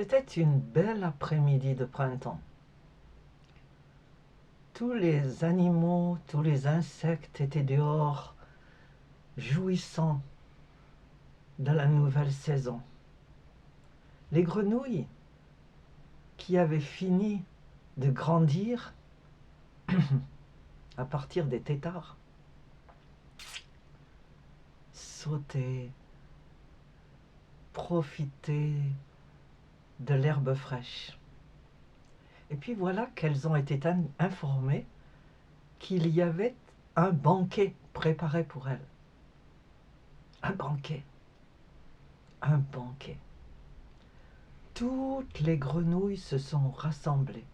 C'était une belle après-midi de printemps. Tous les animaux, tous les insectes étaient dehors, jouissant de la nouvelle saison. Les grenouilles, qui avaient fini de grandir à partir des têtards, sautaient, profitaient de l'herbe fraîche. Et puis voilà qu'elles ont été informées qu'il y avait un banquet préparé pour elles. Un banquet. Un banquet. Toutes les grenouilles se sont rassemblées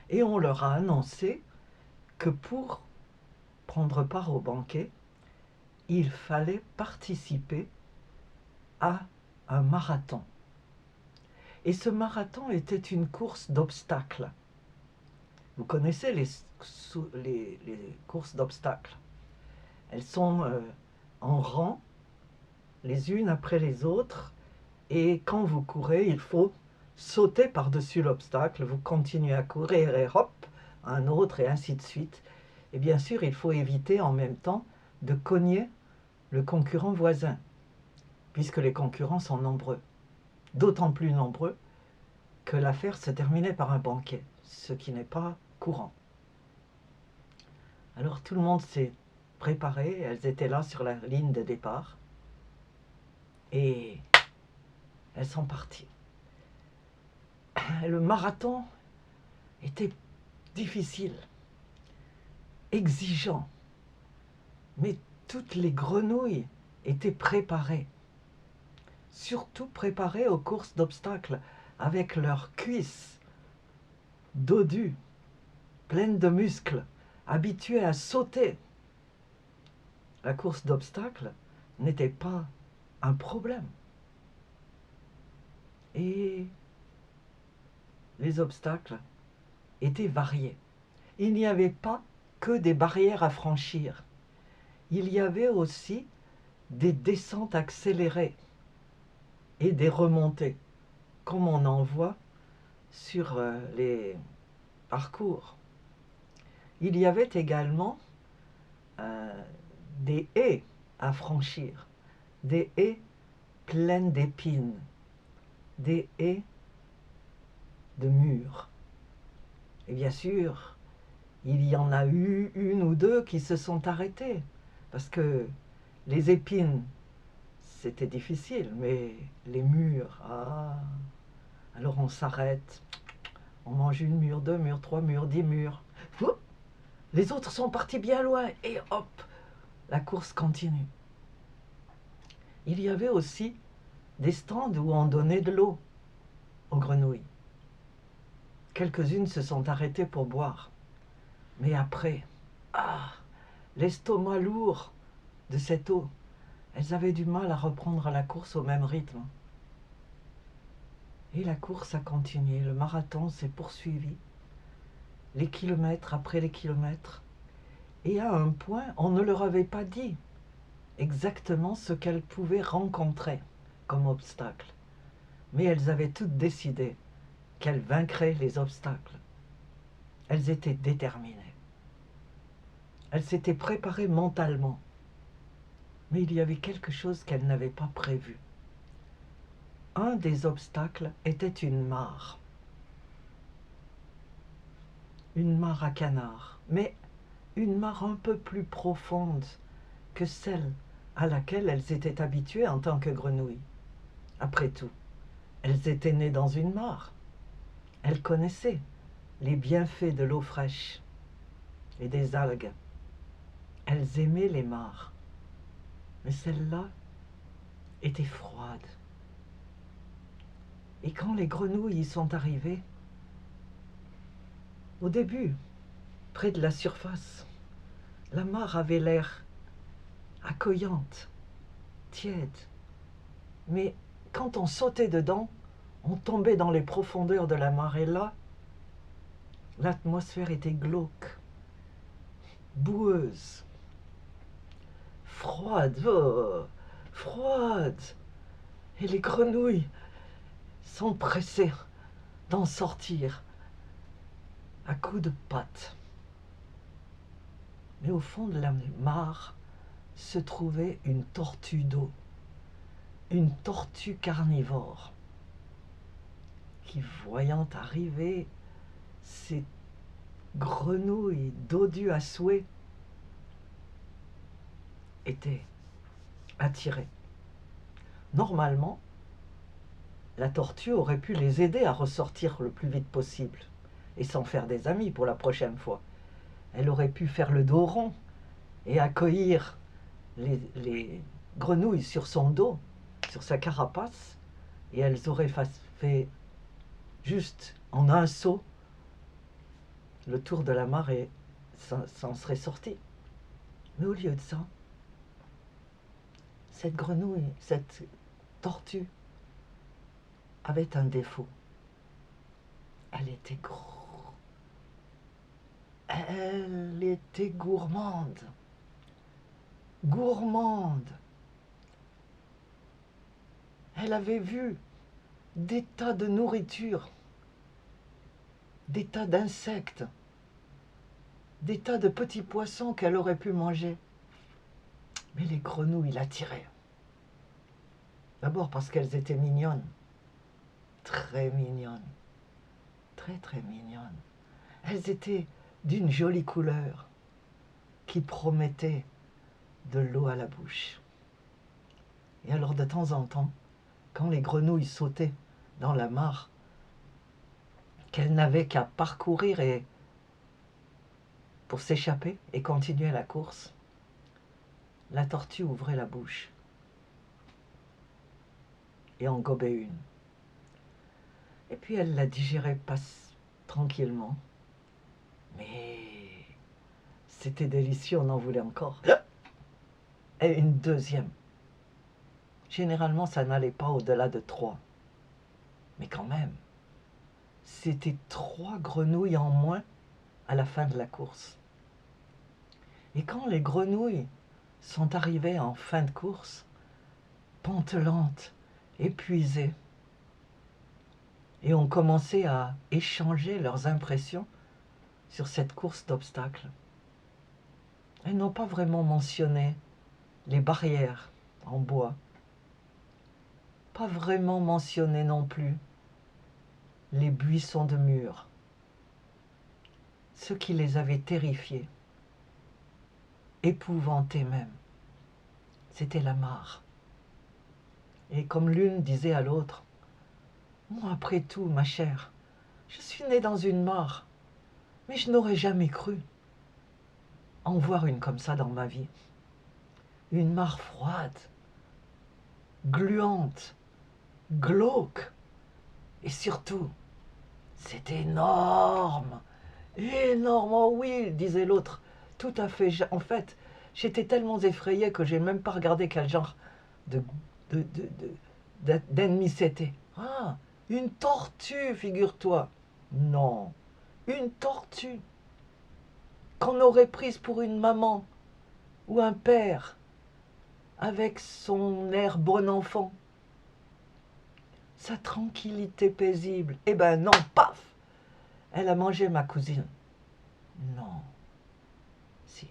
et on leur a annoncé que pour prendre part au banquet, il fallait participer à un marathon. Et ce marathon était une course d'obstacles. Vous connaissez les courses d'obstacles. Elles sont en rang, les unes après les autres, et quand vous courez, il faut sauter par-dessus l'obstacle, vous continuez à courir et hop, un autre et ainsi de suite. Et bien sûr, il faut éviter en même temps de cogner le concurrent voisin, puisque les concurrents sont nombreux. D'autant plus nombreux que l'affaire se terminait par un banquet, ce qui n'est pas courant. Alors tout le monde s'est préparé, elles étaient là sur la ligne de départ, et elles sont parties. Le marathon était difficile, exigeant, mais toutes les grenouilles étaient préparées, surtout préparées aux courses d'obstacles, avec leurs cuisses dodues, pleines de muscles, habituées à sauter. La course d'obstacles n'était pas un problème. Et les obstacles étaient variés. Il n'y avait pas que des barrières à franchir. Il y avait aussi des descentes accélérées et des remontées, comme on en voit sur les parcours. Il y avait également des haies à franchir, des haies pleines d'épines, des haies de murs. Et bien sûr, il y en a eu une ou deux qui se sont arrêtées, parce que les épines, c'était difficile, mais les murs, alors on s'arrête, on mange une mur, 2 murs, 3 murs, 10 murs. Les autres sont partis bien loin, et hop, la course continue. Il y avait aussi des stands où on donnait de l'eau aux grenouilles. Quelques-unes se sont arrêtées pour boire. Mais après, l'estomac lourd de cette eau, elles avaient du mal à reprendre la course au même rythme. Et la course a continué, le marathon s'est poursuivi, les kilomètres après les kilomètres. Et à un point, on ne leur avait pas dit exactement ce qu'elles pouvaient rencontrer comme obstacle. Mais elles avaient toutes décidé qu'elles vaincraient les obstacles. Elles étaient déterminées. Elles s'étaient préparées mentalement. Mais il y avait quelque chose qu'elles n'avaient pas prévu. Un des obstacles était une mare. Une mare à canards, mais une mare un peu plus profonde que celle à laquelle elles étaient habituées en tant que grenouilles. Après tout, elles étaient nées dans une mare. Elles connaissaient les bienfaits de l'eau fraîche et des algues. Elles aimaient les mares. Mais celle-là était froide. Et quand les grenouilles y sont arrivées, au début, près de la surface, la mare avait l'air accueillante, tiède. Mais quand on sautait dedans, on tombait dans les profondeurs de la mare et là, l'atmosphère était glauque, boueuse, froide, froide. Et les grenouilles s'empressaient d'en sortir à coups de pattes. Mais au fond de la mare se trouvait une tortue d'eau, une tortue carnivore, qui, voyant arriver ces grenouilles dodues à souhait, était attirée. Normalement, la tortue aurait pu les aider à ressortir le plus vite possible et s'en faire des amis pour la prochaine fois. Elle aurait pu faire le dos rond et accueillir les grenouilles sur son dos, sur sa carapace, et elles auraient fait juste en un saut le tour de la mare et s'en serait sorti. Mais au lieu de ça, cette grenouille, cette tortue, avait un défaut. Elle était Elle était gourmande. Gourmande. Elle avait vu des tas de nourriture, des tas d'insectes, des tas de petits poissons qu'elle aurait pu manger. Mais les grenouilles l'attiraient. D'abord parce qu'elles étaient mignonnes. Très mignonnes. Très très mignonnes. Elles étaient d'une jolie couleur qui promettait de l'eau à la bouche. Et alors de temps en temps, quand les grenouilles sautaient dans la mare, qu'elles n'avaient qu'à parcourir pour s'échapper et continuer la course, la tortue ouvrait la bouche et en gobait une. Et puis elle la digérait tranquillement. Mais c'était délicieux, on en voulait encore. Et une deuxième. Généralement, ça n'allait pas au-delà de 3. Mais quand même, c'était 3 grenouilles en moins à la fin de la course. Et quand les grenouilles sont arrivées en fin de course, pantelantes, épuisées, et ont commencé à échanger leurs impressions sur cette course d'obstacles, elles n'ont pas vraiment mentionné les barrières en bois, pas vraiment mentionné non plus les buissons de murs, ce qui les avait terrifiées, épouvantées même. C'était la mare. Et comme l'une disait à l'autre, « Moi, après tout, ma chère, je suis née dans une mare, mais je n'aurais jamais cru en voir une comme ça dans ma vie. Une mare froide, gluante, glauque, et surtout, c'est énorme, énorme, oh oui, disait l'autre, tout à fait. En fait, j'étais tellement effrayée que j'ai même pas regardé quel genre d'ennemi c'était. Ah, une tortue, figure-toi. Non, une tortue qu'on aurait prise pour une maman ou un père avec son air bon enfant, sa tranquillité paisible. Eh ben non, paf, elle a mangé ma cousine. Non, si.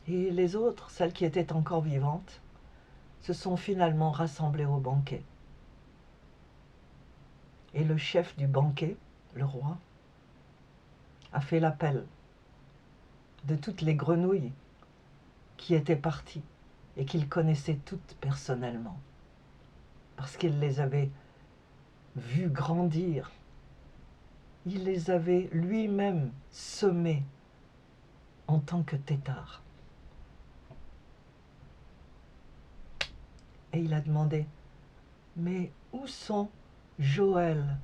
Et les autres, celles qui étaient encore vivantes, se sont finalement rassemblées au banquet. Et le chef du banquet, le roi, a fait l'appel de toutes les grenouilles qui étaient parties et qu'il connaissait toutes personnellement, parce qu'il les avait vues grandir. Il les avait lui-même semées en tant que têtard. Et il a demandé, « Mais où sont Joël,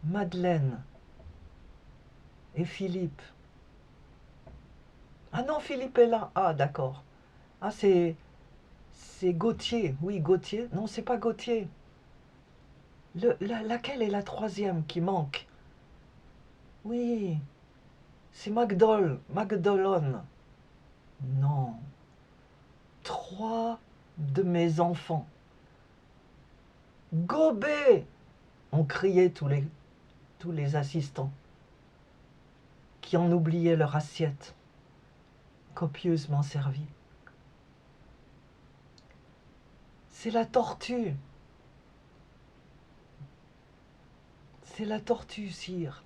Madeleine et Philippe ?» Ah non, Philippe est là. Ah d'accord. Ah c'est Gauthier. Oui, Gauthier. Non, c'est pas Gauthier. Laquelle est la troisième qui manque? Oui, c'est Magdalene. Non. 3 de mes enfants. Gobez! Ont crié tous les assistants, qui en oubliaient leur assiette, copieusement servie. C'est la tortue. C'est la tortue, sire.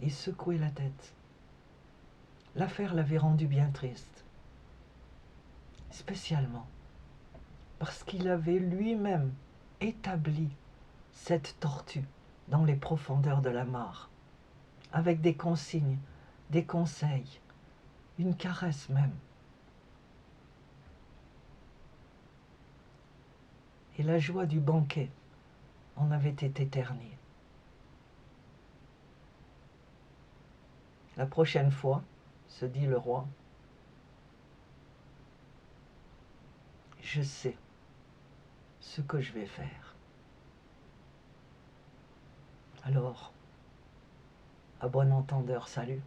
Il secouait la tête. L'affaire l'avait rendu bien triste, spécialement parce qu'il avait lui-même établi cette tortue dans les profondeurs de la mare, avec des consignes, des conseils, une caresse même. Et la joie du banquet en avait été ternie. La prochaine fois, se dit le roi, je sais ce que je vais faire. Alors, à bon entendeur, salut.